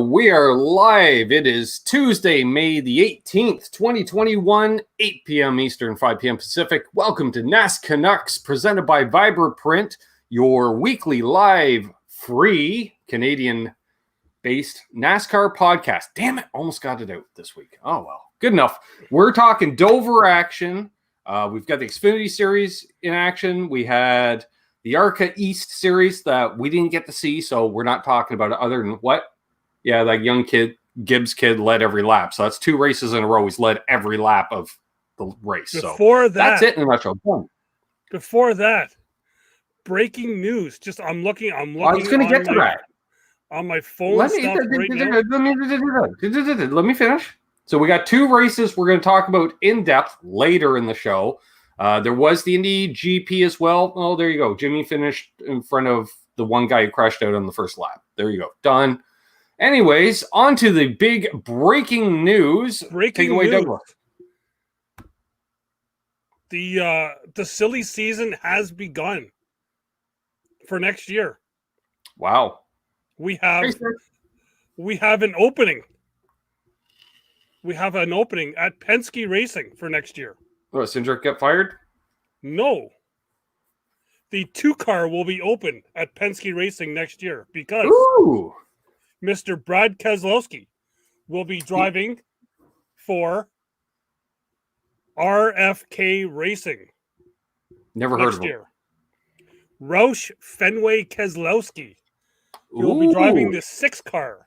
we are live. It is Tuesday, May the 18th, 2021, 8 p.m. Eastern, 5 p.m. Pacific. Welcome to NasCanucks, presented by Vibraprint, your weekly live, free, Canadian-based NASCAR podcast. Damn it, almost got it out this week. Oh, well, good enough. We're talking Dover action. We've got the Xfinity Series in action. We had the ARCA East Series that we didn't get to see, so we're not talking about it other than what? Yeah, that young kid, Gibbs kid, led every lap. So that's 2 races in a row. He's led every lap of the race. That's it in a nutshell. Before that, breaking news. I'm looking. I was going to get to that on my phone. Let me finish. So we got 2 races we're going to talk about in depth later in the show. There was the Indy GP as well. Oh, there you go. Jimmy finished in front of the one guy who crashed out on the first lap. There you go. Done. Anyways, on to the big breaking news. Take away, Douglas. The silly season has begun for next year. Wow. We have an opening. We have an opening at Penske Racing for next year. Oh, Cindric got fired? No. The 2-car will be open at Penske Racing next year because Mr. Brad Keselowski will be driving for RFK Racing. Never heard of him. Roush Fenway Keselowski. He will be driving the 6-car.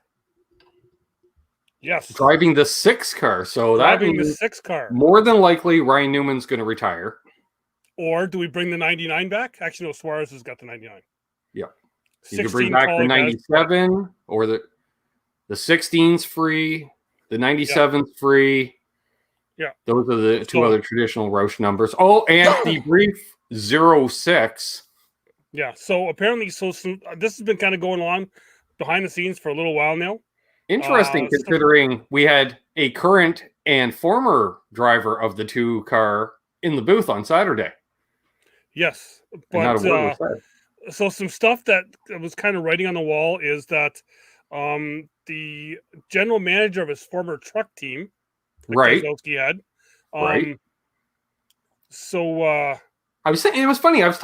Yes. Driving the 6-car. So driving the 6-car. More than likely, Ryan Newman's going to retire. Or do we bring the 99 back? Actually, no, Suarez has got the 99. Yeah. You can bring back the 97 or the 16's free. The 97's free. Yeah. Those are the 2 other traditional Roush numbers. Oh, and the brief 06. Yeah. So apparently, this has been kind of going on behind the scenes for a little while now. Interesting, considering we had a current and former driver of the 2-car in the booth on Saturday. Yes, but so some stuff that was kind of writing on the wall is that the general manager of his former truck team, Keselowski had, So I was saying, it was funny. I was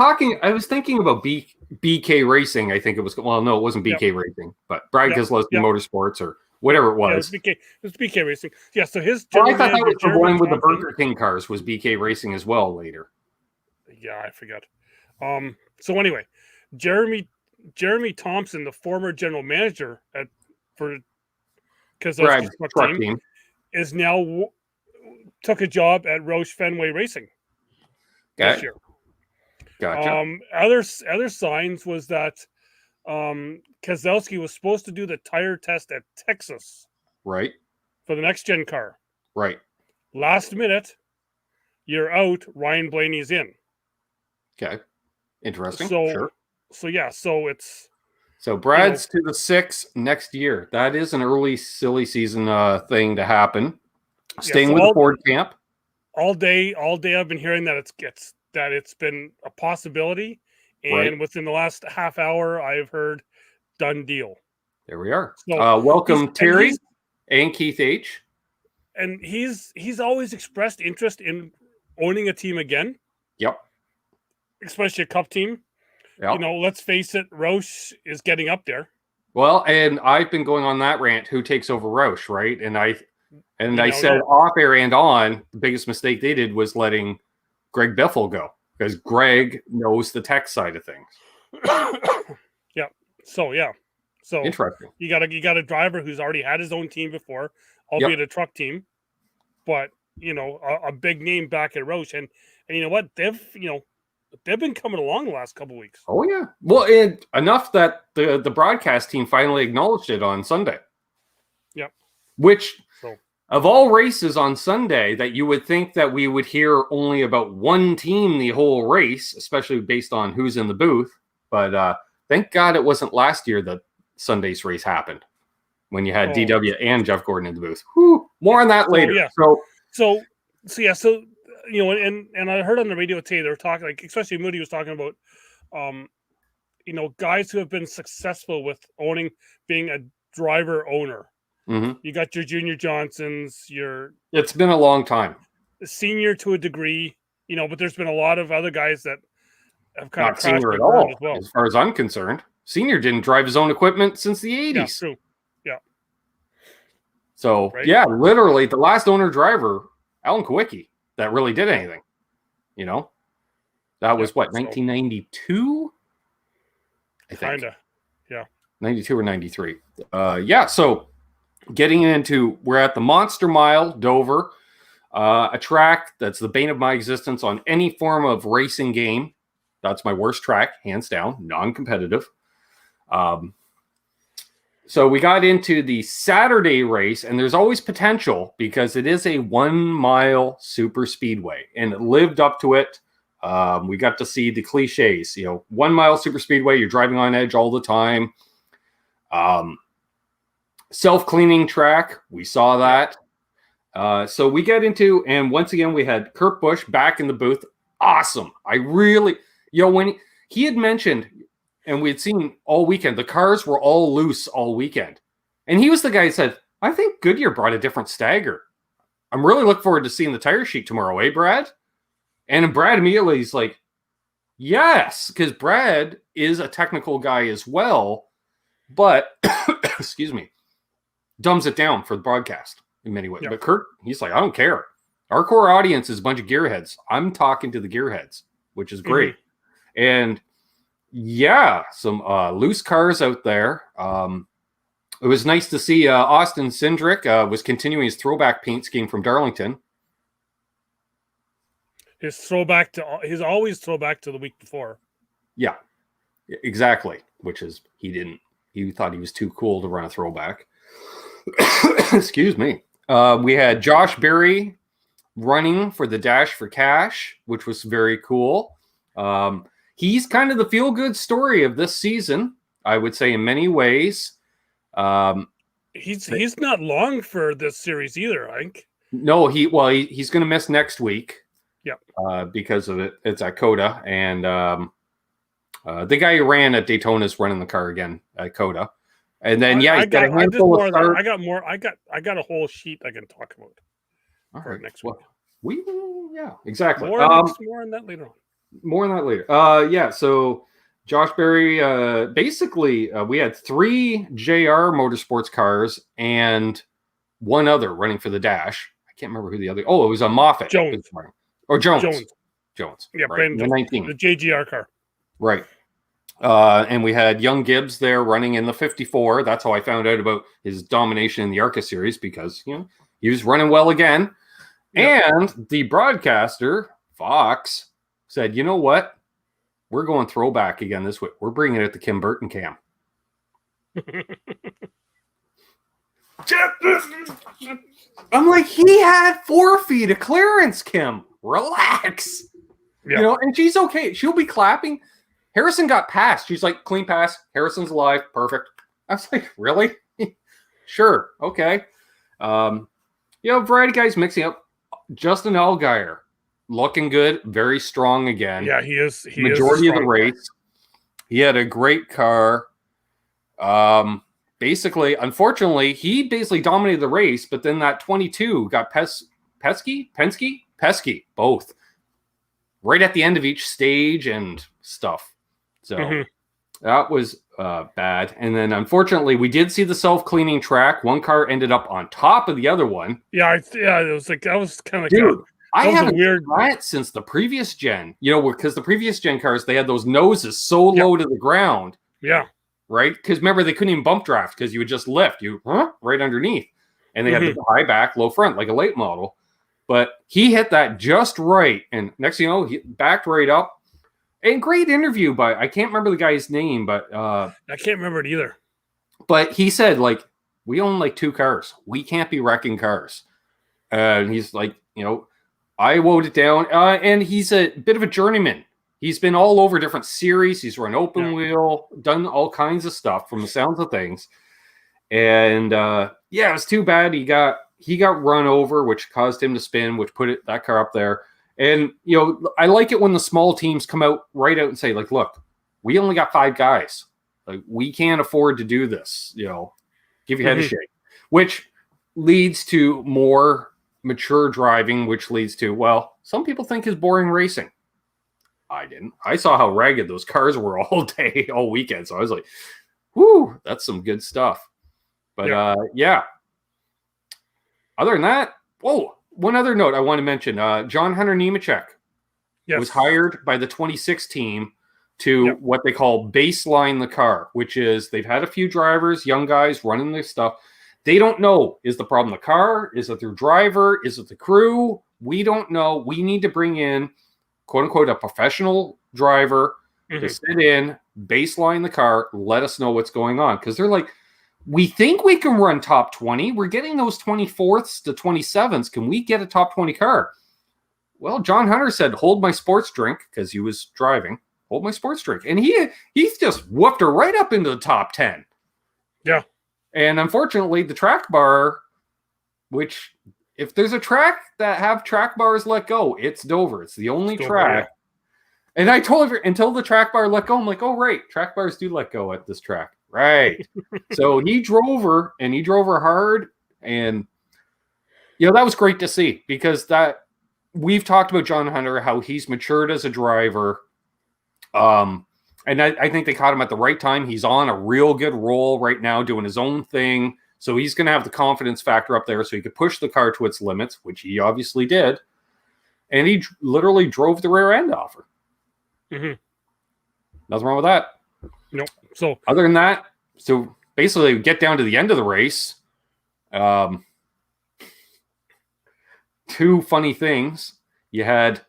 thinking about BK Racing. I think it was. Well, no, it wasn't BK Racing, but Brad Keselowski Motorsports or whatever it was. It was BK Racing. Yeah. So his. I thought that was the one with the Burger King cars was BK Racing as well later. Yeah, I forgot. So anyway, Jeremy Thompson, the former general manager for Keselowski's truck team, is now took a job at Roush Fenway Racing this year. Gotcha. Other signs was that Keselowski was supposed to do the tire test at Texas, right, for the next gen car. Right. Last minute, you're out. Ryan Blaney's in. Okay. Interesting. So it's. So Brad's to the 6 next year. That is an early silly season thing to happen. Staying with the Ford camp. All day I've been hearing that it's been a possibility, and within the last half hour I've heard done deal. There we are. So welcome Terry and Keith H. And he's always expressed interest in owning a team again. Yep. Especially a cup team. Yep. Let's face it, Roush is getting up there. Well, and I've been going on that rant, who takes over Roush, right? And I said off air and on, the biggest mistake they did was letting Greg Biffle go, because Greg knows the tech side of things. Yeah. So interesting. You got a driver who's already had his own team before, albeit a truck team, but a big name back at Roush, and you know what, they've been coming along the last couple of weeks. Oh yeah. Well, and enough that the broadcast team finally acknowledged it on Sunday. Yep. Which, of all races on Sunday, that you would think that we would hear only about one team the whole race, especially based on who's in the booth. But thank God it wasn't last year that Sunday's race happened, when you had DW and Jeff Gordon in the booth. Whew, more on that later. So and I heard on the radio today, they were talking, especially Moody was talking about, guys who have been successful with being driver owner. Mm-hmm. You got your Junior Johnsons, your. It's been a long time. Senior to a degree, but there's been a lot of other guys that have kind of crashed senior at all, as well. As far as I'm concerned, Senior didn't drive his own equipment since the 80s. Yeah, true. Yeah. So yeah, literally the last owner driver, Alan Kowicki, that really did anything. That was 1992. I think. Kinda. Yeah. 92 or 93. Yeah. So getting into, we're at the Monster Mile, Dover. A track that's the bane of my existence on any form of racing game. That's my worst track, hands down, non-competitive. So we got into the Saturday race, and there's always potential because it is a 1 mile super speedway, and it lived up to it. We got to see the cliches, 1 mile super speedway, you're driving on edge all the time. Self-cleaning track, we saw that. So we get into, and once again, we had Kurt Busch back in the booth. Awesome. I really, when he had mentioned, and we had seen all weekend, the cars were all loose all weekend. And he was the guy who said, I think Goodyear brought a different stagger. I'm really looking forward to seeing the tire sheet tomorrow, eh, Brad? And Brad immediately, he's like, yes, because Brad is a technical guy as well, but, excuse me, dumbs it down for the broadcast in many ways. Yep. But Kurt, he's like, I don't care. Our core audience is a bunch of gearheads. I'm talking to the gearheads, which is great. Mm-hmm. And yeah, some loose cars out there. It was nice to see Austin Cindric was continuing his throwback paint scheme from Darlington. His always throwback to the week before. Yeah, exactly. Which is, he thought he was too cool to run a throwback. Excuse me. We had Josh Berry running for the Dash for Cash, which was very cool. He's kind of the feel-good story of this season, I would say, in many ways. He's not long for this series either, I think. No, he's going to miss next week. Yeah. Because of it. It's at COTA, and the guy who ran at Daytona is running the car again at COTA. And then I got a handful of cars. I got a whole sheet I can talk about. All right, next week. Yeah, exactly. More on that later on. More on that later. Yeah. So Josh Berry, basically, we had 3 JR Motorsports cars and one other running for the Dash. I can't remember who the other. Oh, it was a Moffitt. Jones. Jones. Yeah, right. The 19. The JGR car. Right. And we had Young Gibbs there running in the 54. That's how I found out about his domination in the ARCA series, because he was running well again. Yep. And the broadcaster, Fox, said, you know what? We're going throwback again this week. We're bringing it to Kim Burton Cam. I'm like, he had 4 feet of clearance, Kim. Relax. Yeah. And she's okay. She'll be clapping. Harrison got passed. She's like, clean pass. Harrison's alive. Perfect. I was like, really? Sure. Okay. Variety of guys mixing up. Justin Allgaier, looking good. Very strong again. Yeah, he is. Majority of the race. He had a great car. Basically, unfortunately, he basically dominated the race, but then that 22 got Pesky, both. Right at the end of each stage and stuff. So that was bad. And then, unfortunately, we did see the self-cleaning track. One car ended up on top of the other one. Yeah, it was like, that was kind of like I haven't tried it since the previous gen. Because the previous gen cars, they had those noses so low to the ground. Yeah. Right? Because remember, they couldn't even bump draft because you would just lift right underneath. And they had the high back, low front, like a late model. But he hit that just right. And next thing you know, he backed right up. And great interview by, I can't remember the guy's name, but I can't remember it either. But he said, like, we own like 2 cars. We can't be wrecking cars. And he's like, I wrote it down. And he's a bit of a journeyman. He's been all over different series. He's run open wheel, done all kinds of stuff from the sounds of things. And it was too bad he got run over, which caused him to spin, which put that car up there. And, I like it when the small teams come out and say, like, look, we only got 5 guys. Like, we can't afford to do this, Give give your head a shake, which leads to more mature driving, which leads to, well, some people think is boring racing. I didn't. I saw how ragged those cars were all day, all weekend. So I was like, whoo, that's some good stuff. But yeah. Other than that, one other note I want to mention. John Hunter Nemechek was hired by the 26 team to what they call baseline the car, which is they've had a few drivers, young guys running this stuff. They don't know, is the problem the car? Is it their driver? Is it the crew? We don't know. We need to bring in, quote unquote, a professional driver to sit in, baseline the car, let us know what's going on. Because they're like, we think we can run top 20. We're getting those 24ths to 27s. Can we get a top 20 car? Well, John Hunter said, hold my sports drink, because he was driving. Hold my sports drink. And he's just whooped her right up into the top 10. Yeah. And unfortunately, the track bar, which if there's a track that have track bars let go, it's Dover. It's the only track. Yeah. And I told her, until the track bar let go, I'm like, oh, right, track bars do let go at this track. Right. So he drove her, and he drove her hard. And, that was great to see, because we've talked about John Hunter, how he's matured as a driver. And I think they caught him at the right time. He's on a real good roll right now, doing his own thing. So he's going to have the confidence factor up there so he could push the car to its limits, which he obviously did. And he literally drove the rear end off her. Mm-hmm. Nothing wrong with that. Nope. So other than that, so basically we get down to the end of the race. Two funny things. You had,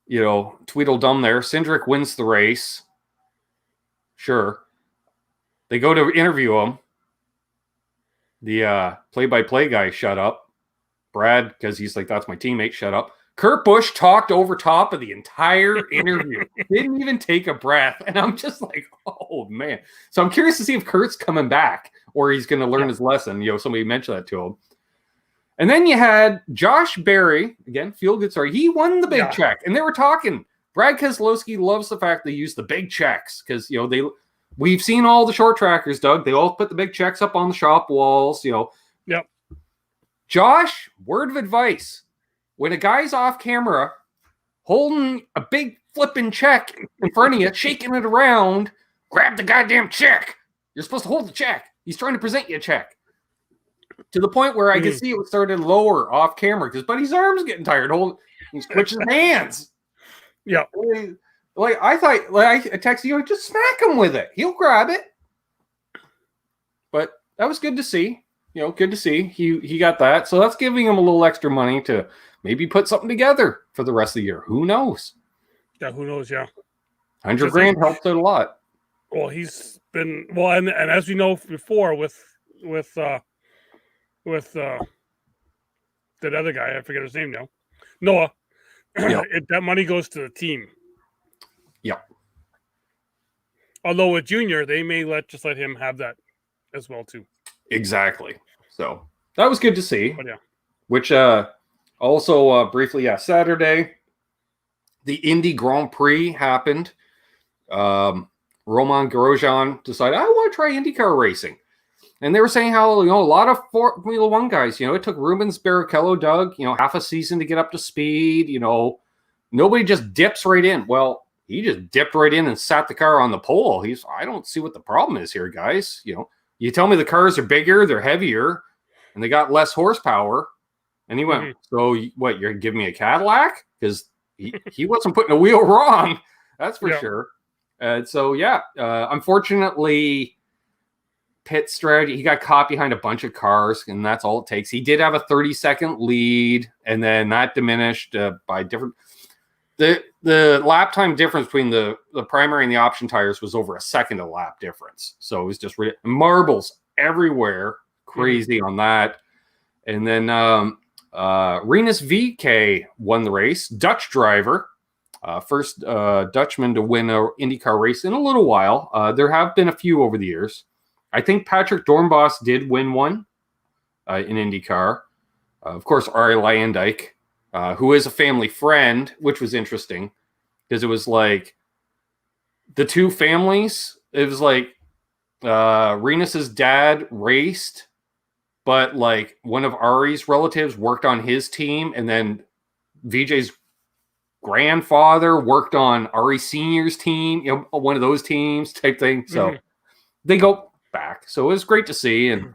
Tweedledum there. Cindric wins the race. Sure. They go to interview him. The play-by-play guy shut up. Brad, because he's like, that's my teammate, shut up. Kurt Busch talked over top of the entire interview. Didn't even take a breath. And I'm just like, oh, man. So I'm curious to see if Kurt's coming back or he's going to learn his lesson. Somebody mentioned that to him. And then you had Josh Berry, again, feel good story. He won the big check. And they were talking. Brad Keselowski loves the fact they use the big checks because, we've seen all the short trackers, Doug. They all put the big checks up on the shop walls, Yep. Josh, word of advice. When a guy's off camera holding a big flipping check in front of you, shaking it around, grab the goddamn check. You're supposed to hold the check. He's trying to present you a check. To the point where I could see it started lower off camera because Buddy's arm's getting tired. He's twitching his hands. Yeah. I thought, I texted you, just smack him with it. He'll grab it. But that was good to see. Good to see. He got that. So that's giving him a little extra money to maybe put something together for the rest of the year. Who knows? Yeah, who knows? Yeah. $100,000 helped out a lot. Well, he's been, and as we know before with that other guy, I forget his name now, Noah, that money goes to the team. Yeah. Although with Junior, they may let him have that as well too. Exactly. So that was good to see. But yeah. Which also briefly, Saturday, the Indy Grand Prix happened. Roman Grosjean decided, I want to try IndyCar racing. And they were saying how, a lot of Formula One guys, it took Rubens Barrichello, Doug, half a season to get up to speed. Nobody just dips right in. Well, he just dipped right in and sat the car on the pole. I don't see what the problem is here, guys. You tell me the cars are bigger, they're heavier, and they got less horsepower. And he went, so what, you're giving me a Cadillac? Because he wasn't putting a wheel wrong. That's for sure. So, unfortunately, pit strategy, he got caught behind a bunch of cars, and that's all it takes. He did have a 30-second lead, and then that diminished by different... The lap time difference between the primary and the option tires was over a second a lap difference. So it was just marbles everywhere. Crazy on that. And then Rinus VK won the race. Dutch driver. First Dutchman to win an IndyCar race in a little while. There have been a few over the years. I think Patrick Dornbos did win one in IndyCar. Of course, Arie Luyendyk. Who is a family friend, which was interesting because it was like the two families. It was like Renus's dad raced but like one of Ari's relatives worked on his team, and then VJ's grandfather worked on Ari Senior's team, one of those teams type thing. So they go back. So it was great to see and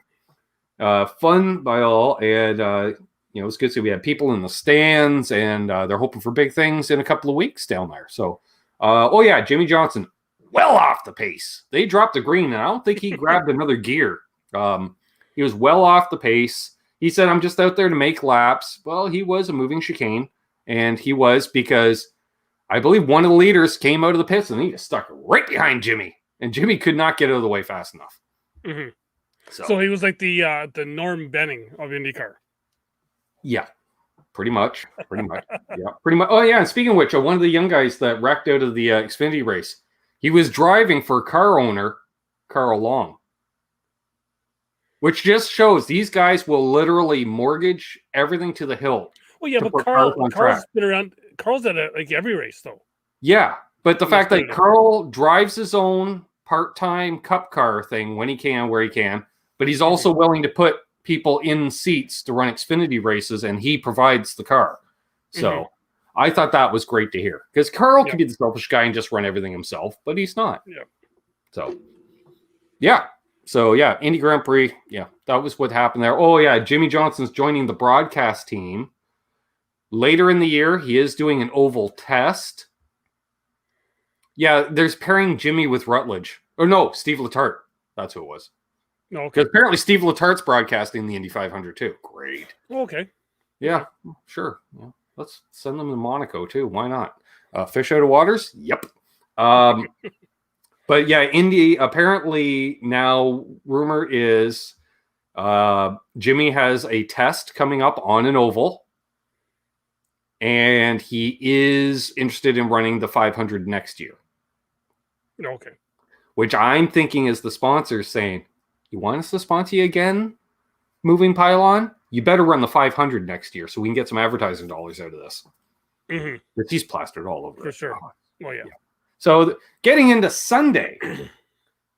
fun by all. And, it was good to see we had people in the stands, and they're hoping for big things in a couple of weeks down there. So, Jimmy Johnson, well off the pace. They dropped the green, and I don't think he grabbed another gear. He was well off the pace. He said, I'm just out there to make laps. Well, he was a moving chicane. And he was, because I believe one of the leaders came out of the pits and he just stuck right behind Jimmy. And Jimmy could not get out of the way fast enough. Mm-hmm. So he was like the Norm Benning of IndyCar. Yeah, pretty much. Yeah, pretty much. Oh, yeah. And speaking of which, one of the young guys that wrecked out of the Xfinity race, he was driving for car owner Carl Long. Which just shows these guys will literally mortgage everything to the hilt. Well, yeah, but Carl's been around. Carl's at every race, though. Yeah, but the fact that Carl drives his own part-time cup car thing when he can, where he can, but he's also willing to put people in seats to run Xfinity races, and he provides the car. So I thought that was great to hear. Because Carl can be the selfish guy and just run everything himself, but he's not. Yeah. So, Indy Grand Prix, that was what happened there. Oh, yeah, Jimmy Johnson's joining the broadcast team. Later in the year, he is doing an oval test. Yeah, there's pairing Jimmy with Rutledge. Or no, Steve Letarte. That's who it was. No, because apparently Steve Letarte's broadcasting the Indy 500 too. Great. Okay. Yeah, sure. Yeah. Let's send them to Monaco too. Why not? Fish out of waters? Yep. But yeah, Indy, apparently now rumor is Jimmy has a test coming up on an oval. And he is interested in running the 500 next year. Okay. Which I'm thinking is the sponsors saying, you want us to sponsor you again, Moving Pylon? You better run the 500 next year so we can get some advertising dollars out of this. Mm-hmm. He's plastered all over. For sure. Oh, yeah. So getting into Sunday,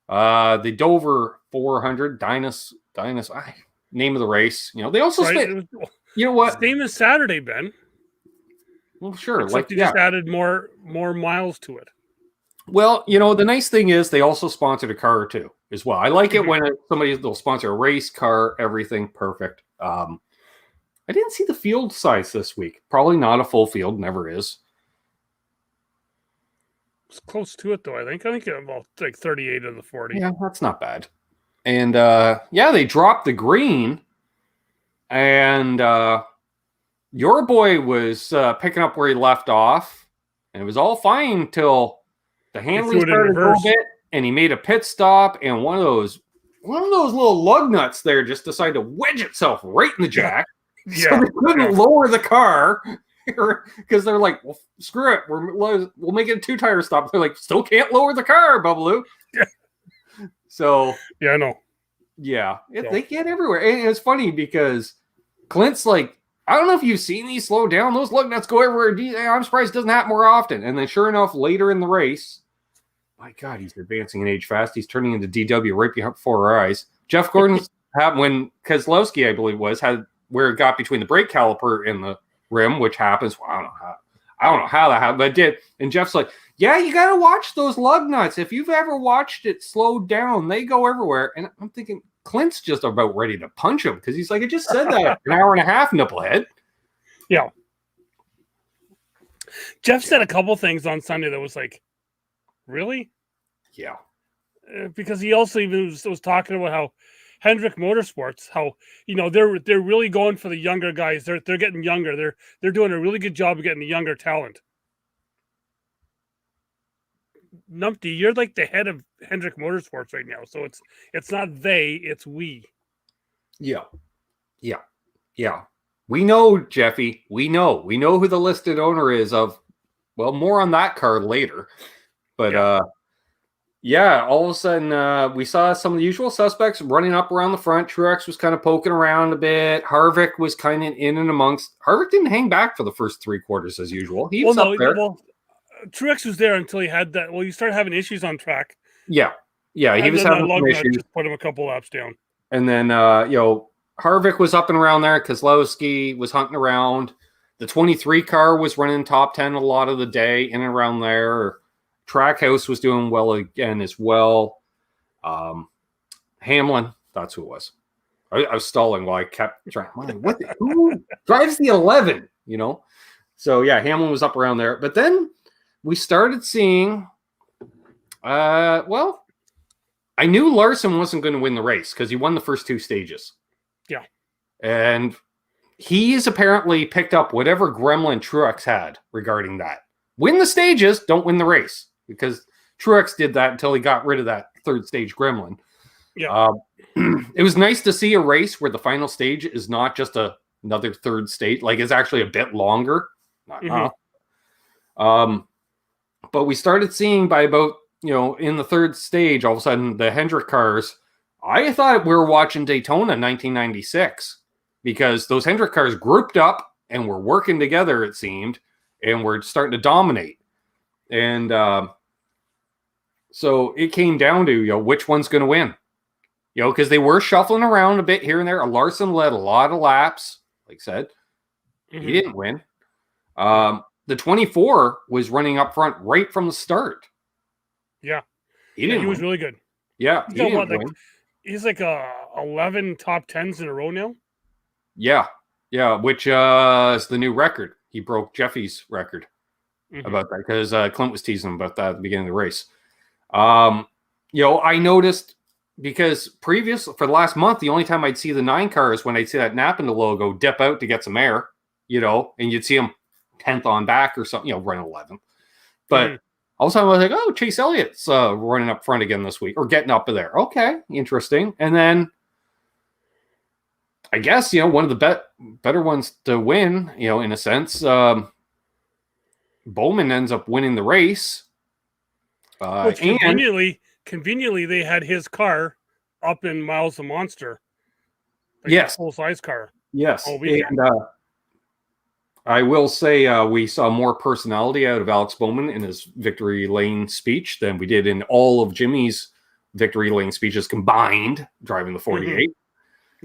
the Dover 400, Dynas, name of the race. They also spent, you know what? Same as Saturday, Ben. Well, sure. Except you just added more miles to it. Well, the nice thing is they also sponsored a car or two as well. I like it when they'll sponsor a race car, everything perfect. I didn't see the field size this week. Probably not a full field, never is. It's close to it though, I think. About like 38 of the 40. Yeah, that's not bad. And they dropped the green, and your boy was picking up where he left off, and it was all fine till the handling started a little bit, and he made a pit stop, and one of those little lug nuts there just decided to wedge itself right in the jack. Yeah. So they couldn't lower the car because they're like, well, screw it, we'll make it a 2-tire stop. They're like, still can't lower the car, Bubbaloo. Yeah. So yeah, I know. Yeah, they get everywhere, and it's funny because Clint's like, I don't know if you've seen these slow down. Those lug nuts go everywhere. I'm surprised it doesn't happen more often. And then sure enough, later in the race, my God, he's advancing in age fast. He's turning into DW right before our eyes. Jeff Gordon's had when Keselowski, I believe had where it got between the brake caliper and the rim, which happens. Well, I don't know how that happened, but it did. And Jeff's like, yeah, you got to watch those lug nuts. If you've ever watched it slow down, they go everywhere. And I'm thinking, Clint's just about ready to punch him because he's like, I just said that an hour and a half, nipplehead. Yeah. Jeff said a couple things on Sunday that was like, really? Yeah. Because he also even was talking about how Hendrick Motorsports, how they're really going for the younger guys. They're getting younger. They're doing a really good job of getting the younger talent. Numpty, you're like the head of Hendrick Motorsports right now, so it's not they, it's we. Yeah. We know, Jeffy. We know who the listed owner is of. Well, more on that card later, but all of a sudden we saw some of the usual suspects running up around the front. Truex was kind of poking around a bit. Harvick was kind of in and amongst. Harvick didn't hang back for the first 3 quarters as usual. He was up there. Well, Truex was there until he had that. Well, you started having issues on track. Yeah, he was having some issues. Just put him a couple laps down. And then, Harvick was up and around there. Keselowski was hunting around. The 23 car was running top 10 a lot of the day, in and around there. Trackhouse was doing well again as well. Hamlin, that's who it was. I was stalling while I kept trying. Who drives the 11? So yeah, Hamlin was up around there. But then we started seeing. I knew Larson wasn't going to win the race because he won the first two stages. Yeah, and he's apparently picked up whatever gremlin Truex had regarding that. Win the stages, don't win the race, because Truex did that until he got rid of that third stage gremlin. Yeah. It was nice to see a race where the final stage is not just another third stage, like it's actually a bit longer. But we started seeing by about, in the third stage, all of a sudden the Hendrick cars, I thought we were watching Daytona 1996, because those Hendrick cars grouped up and were working together, it seemed, and were starting to dominate. And so it came down to, which one's going to win. Because they were shuffling around a bit here and there. Larson led a lot of laps, like I said. Mm-hmm. He didn't win. The 24 was running up front right from the start. Yeah. He was really good. Yeah. He's like 11 top 10s in a row now. Yeah. Yeah. Which is the new record. He broke Jeffy's record about that, because Clint was teasing him about that at the beginning of the race. I noticed, because for the last month, the only time I'd see the 9 cars when I'd see that Nap in the logo dip out to get some air, and you'd see them 10th on back or something, running 11th. But all of a sudden I was like, oh, Chase Elliott's running up front again this week, or getting up there. Okay, interesting. And then I guess, one of the better ones to win, in a sense, Bowman ends up winning the race. Which conveniently, they had his car up in Miles the Monster. Yes. Full-size car. Yes. And I will say we saw more personality out of Alex Bowman in his victory lane speech than we did in all of Jimmy's victory lane speeches combined, driving the 48.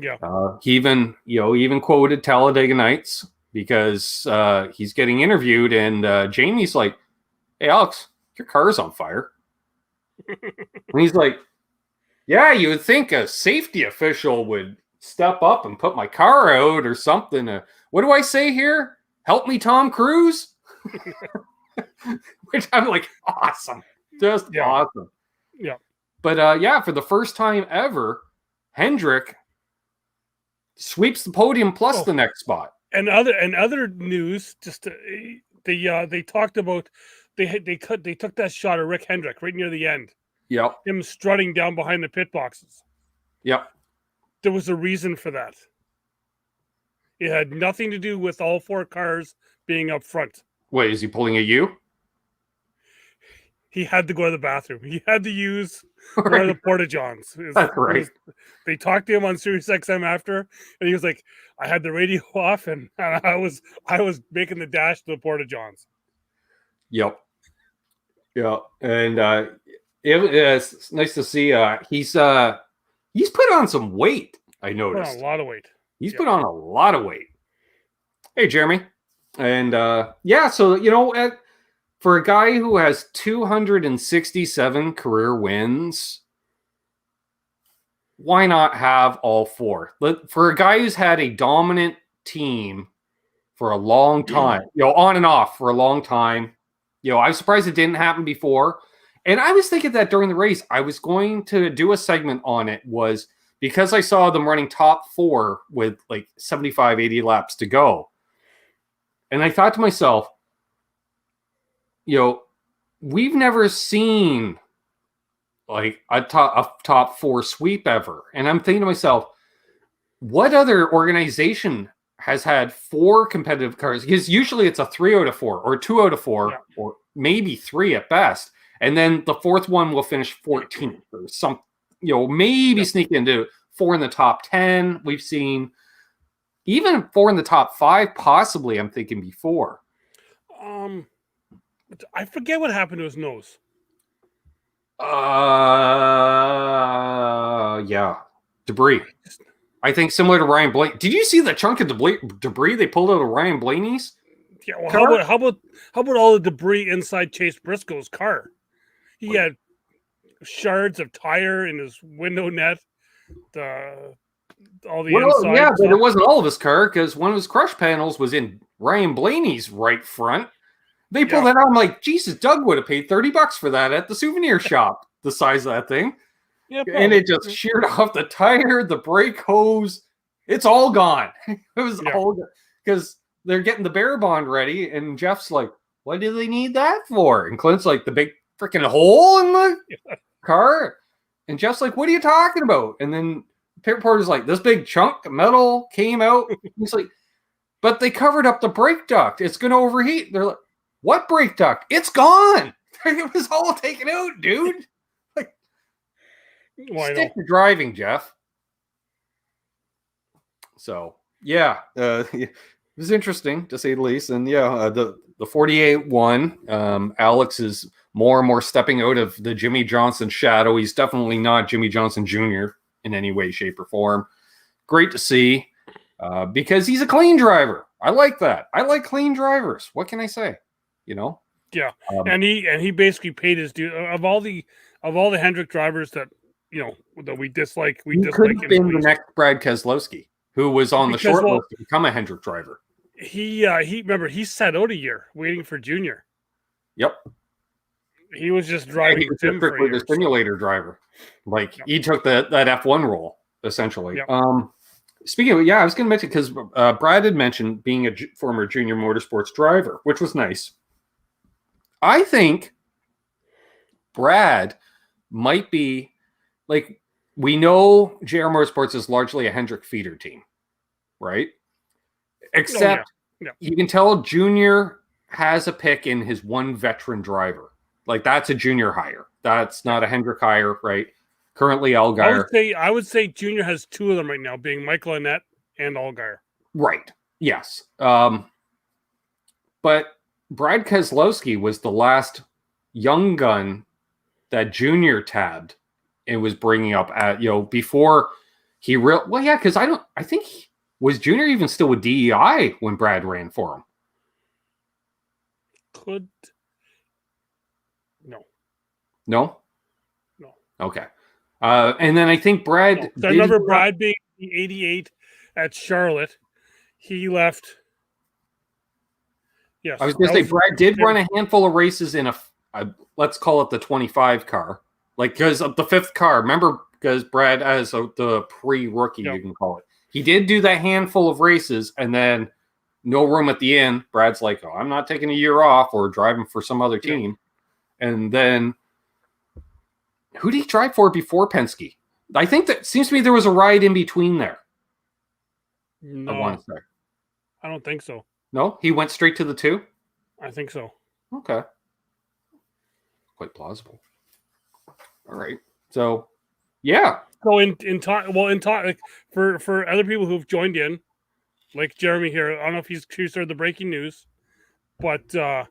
Yeah. He even quoted Talladega Nights, because he's getting interviewed, and Jamie's like, hey, Alex, your car's on fire. And he's like, yeah, you would think a safety official would step up and put my car out or something. What do I say here? Help me, Tom Cruise. Which I'm like, awesome. Just awesome. Yeah. But for the first time ever, Hendrick sweeps the podium plus the next spot. And other news, just they talked about they took that shot of Rick Hendrick right near the end. Yep. Him strutting down behind the pit boxes. Yep. There was a reason for that. It had nothing to do with all 4 cars being up front. Wait, is he pulling a U? He had to go to the bathroom. He had to use one of the porta-johns. That's right. They talked to him on Sirius XM after, and he was like, I had the radio off, and I was making the dash to the porta-johns. Yep. Yeah. And it's nice to see he's put on some weight, I noticed. Put on a lot of weight. He's put on a lot of weight. Hey, Jeremy. And so, for a guy who has 267 career wins, why not have all 4? For a guy who's had a dominant team for a long time, on and off for a long time, I'm surprised it didn't happen before. And I was thinking that during the race, I was going to do a segment on it, was because I saw them running top 4 with like 75, 80 laps to go. And I thought to myself, we've never seen like a top 4 sweep ever. And I'm thinking to myself, what other organization has had 4 competitive cars? Because usually it's a 3 out of 4 or 2 out of 4 or maybe 3 at best. And then the 4th one will finish 14th or some, maybe sneak into 4 in the top 10. We've seen even 4 in the top 5, possibly, I'm thinking before. I forget what happened to his nose. Yeah. Debris. I think similar to Ryan Blaney. Did you see the chunk of debris they pulled out of Ryan Blaney's? Yeah. Well, how about all the debris inside Chase Briscoe's car? He had shards of tire in his window net. All the inside. Yeah, but it wasn't all of his car because one of his crush panels was in Ryan Blaney's right front. They pulled that out. I'm like, Jesus, Doug would have paid $30 for that at the souvenir shop. The size of that thing. Yeah, and it just sheared off the tire, the brake hose. It's all gone. It was all gone because they're getting the bear bond ready. And Jeff's like, what do they need that for? And Clint's like, the big freaking hole in the car. And Jeff's like, what are you talking about? And then pit reporter's like, this big chunk of metal came out. He's like, but they covered up the brake duct. It's going to overheat. They're like, what brake duct? It's gone. It was all taken out, dude. Like, stick to driving, Jeff. So, yeah, it was interesting to say the least. And yeah, the 48 won. Alex is more and more stepping out of the Jimmy Johnson shadow. He's definitely not Jimmy Johnson Jr. in any way, shape, or form. Great to see because he's a clean driver. I like that. I like clean drivers. What can I say? You know? Yeah, and he basically paid his due. Of all the Hendrick drivers that that we dislike, he could have been the next Brad Keselowski, who was on the short list to become a Hendrick driver. He remember he sat out a year waiting for Junior. Yep. He was just driving he was strictly the simulator driver. Like he took that F1 role essentially. Yep. Speaking of, I was going to mention because Brad had mentioned being a former junior motorsports driver, which was nice. I think Brad might be like, we know JR Motorsports is largely a Hendrick feeder team, right? Except you can tell Junior has a pick in his one veteran driver. Like that's a Junior hire. That's not a Hendrick hire, right? Currently Allgaier. I would say Junior has two of them right now, being Michael Annett and Allgaier. Right. Yes. But Brad Keselowski was the last young gun that Junior tabbed and was bringing up at, before he because I think was Junior even still with DEI when Brad ran for him? No? Okay. And then I think Brad. I remember Brad being 88 at Charlotte. He left. Yes. I was going to say Brad did run a handful of races in a let's call it the 25 car. Like, because of the fifth car. Remember, because Brad, as the pre-rookie, you can call it. He did do that handful of races, and then no room at the end. Brad's like, oh, I'm not taking a year off or driving for some other team. And then, who did he drive for before Penske? I think that seems to me there was a ride in between there. No, I don't think so. No? He went straight to the 2? I think so. Okay. Quite plausible. All right. So, yeah. So in talk for other people who've joined in, like Jeremy here, I don't know if he's heard the breaking news, but Brad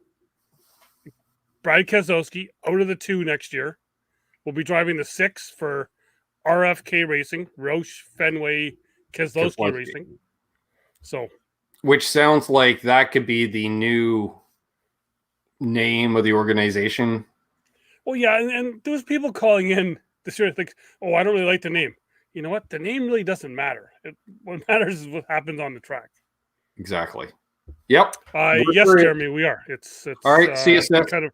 Keselowski out of the 2 next year will be driving the 6 for RFK Racing, Roush Fenway Keselowski Racing. So, which sounds like that could be the new name of the organization. Well, yeah, and there's people calling in to sort of think, oh, I don't really like the name. You know what? The name really doesn't matter. What matters is what happens on the track. Exactly. Yep. Yes, Jeremy, we are. It's all right. See you, Seth. Kind of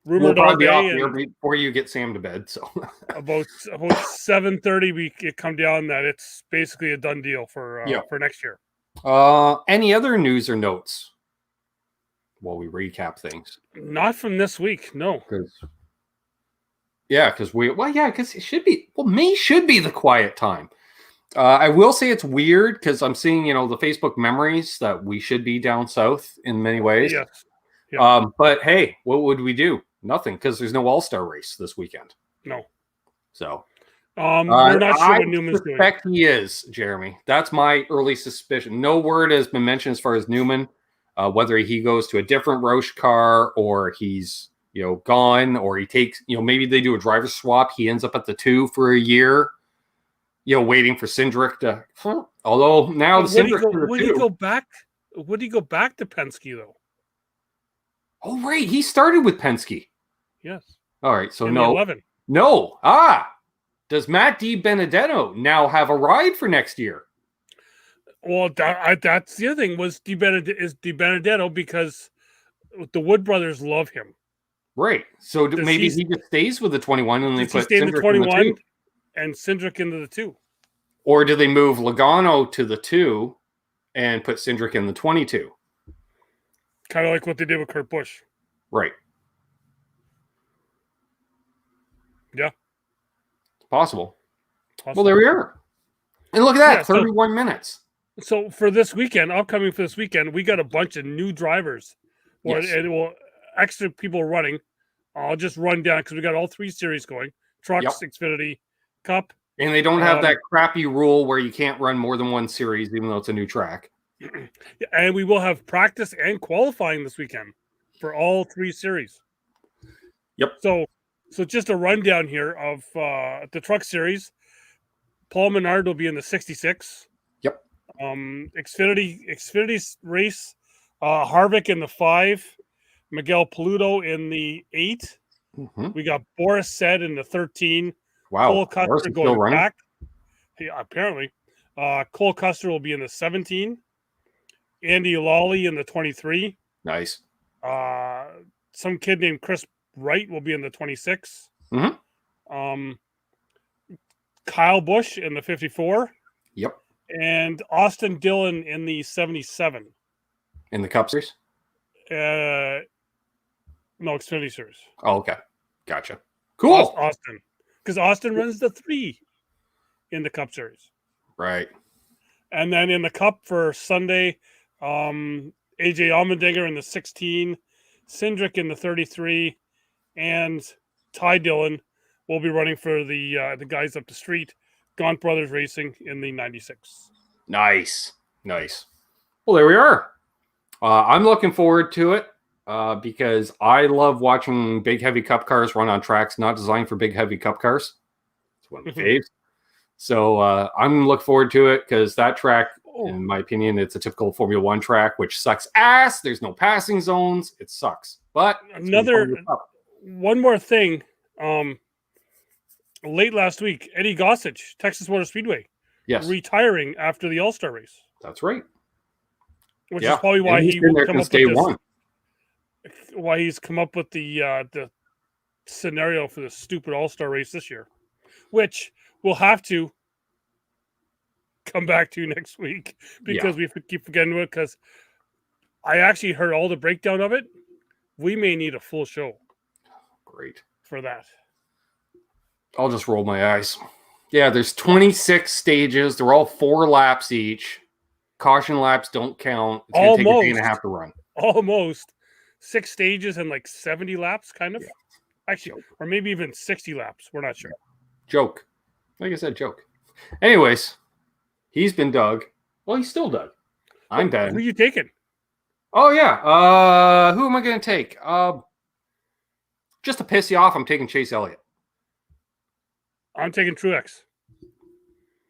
rumored all day and before you get Sam to bed. So about 7:30, we come down that it's basically a done deal for next year. Any other news or notes while we recap things? Not from this week, no. Because it should be. Well, May should be the quiet time. I will say it's weird because I'm seeing, the Facebook memories that we should be down south in many ways. Yes. Yeah. But hey, what would we do? Nothing, because there's no All-Star race this weekend. No. So. We're not sure what Newman's doing. I suspect he is, Jeremy. That's my early suspicion. No word has been mentioned as far as Newman, whether he goes to a different Roush car or he's, gone, or he takes, maybe they do a driver swap. He ends up at the 2 for a year. waiting for Cindric to. Although now the Cindric would he go back? Would he go back to Penske though? Oh right, he started with Penske. Yes. All right, so in no, the 11. No. Does Matt DiBenedetto now have a ride for next year? Well, that's the other thing was DiBenedetto because the Wood brothers love him. Right. So maybe he just stays with the 21 and they put Cindric in the 21 and Cindric into the 2. Or do they move Logano to the 2 and put Cindric in the 22? Kind of like what they did with Kurt Busch. Right. Yeah. It's possible. Well, there we are. And look at that, 31 minutes. So for this weekend, upcoming for this weekend, we got a bunch of new drivers. Yes. And extra people running. I'll just run down because we got all 3 series going. Trucks, Xfinity, Cup. And they don't have that crappy rule where you can't run more than one series, even though it's a new track. And we will have practice and qualifying this weekend for all 3 series. Yep. So just a rundown here of the truck series. Paul Menard will be in the 66. Yep. Xfinity's race. Harvick in the 5. Miguel Paludo in the 8. Mm-hmm. We got Boris Said in the 13. Wow. Cole Custer going back. Yeah, apparently. Cole Custer will be in the 17. Andy Lawley in the 23. Nice. Some kid named Chris Wright will be in the 26. Mm-hmm. Kyle Busch in the 54. Yep. And Austin Dillon in the 77. In the Cup Series? No, Xfinity Series. Oh, okay. Gotcha. Cool. Austin. Because Austin runs the 3 in the Cup Series. Right. And then in the Cup for Sunday, AJ Allmendinger in the 16, Cindric in the 33, and Ty Dillon will be running for the guys up the street, Gaunt Brothers Racing in the 96. Nice. Well, there we are. I'm looking forward to it because I love watching big, heavy Cup cars run on tracks not designed for big, heavy Cup cars. It's one of my faves. So I'm looking forward to it because that track, in my opinion, it's a typical Formula 1 track, which sucks ass. There's no passing zones. It sucks. But one more thing. Late last week, Eddie Gossage, Texas Motor Speedway, retiring after the All-Star race. That's right. Which is probably why he will come up with this, why he's come up with the scenario for the stupid All-Star race this year, which we'll have to come back to next week because we keep forgetting it. Because I actually heard all the breakdown of it. We may need a full show. Great for that. I'll just roll my eyes. Yeah, there's 26 stages. They're all 4 laps each. Caution laps don't count. It's going to take a day and a half to run. Almost 6 stages and like 70 laps, kind of. Yeah. Actually, or maybe even 60 laps. We're not sure. Joke. Like I said, joke. Anyways, he's been Doug. Well, he's still Doug. I'm Ben. Who are you taking? Oh, yeah. Who am I going to take? Just to piss you off, I'm taking Chase Elliott. I'm taking Truex.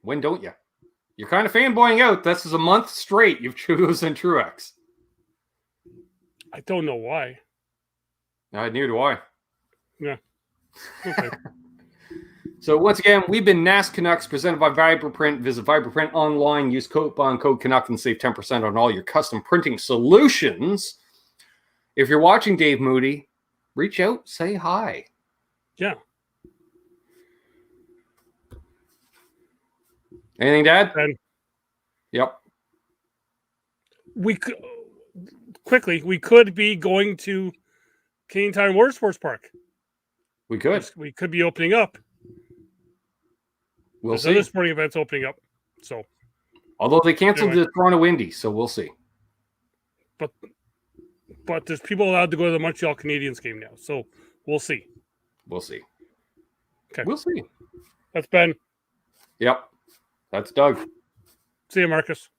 When don't you? You're kind of fanboying out. This is a month straight you've chosen Truex. I don't know why. Neither do I. Yeah. Okay. So once again, we've been NasCanucks presented by Vibraprint. Visit Vibraprint online. Use coupon code Canuck and save 10% on all your custom printing solutions. If you're watching Dave Moody, reach out, say hi. Yeah. Anything, Dad? Ben. Yep. We could be going to Canadian Tire Motorsports Park. We could. We could be opening up. There's other sporting events opening up. So, although they canceled the Toronto Indy, so we'll see. But there's people allowed to go to the Montreal Canadiens game now, so we'll see. We'll see. Okay, we'll see. That's Ben. Yep, that's Doug. See you, Marcus.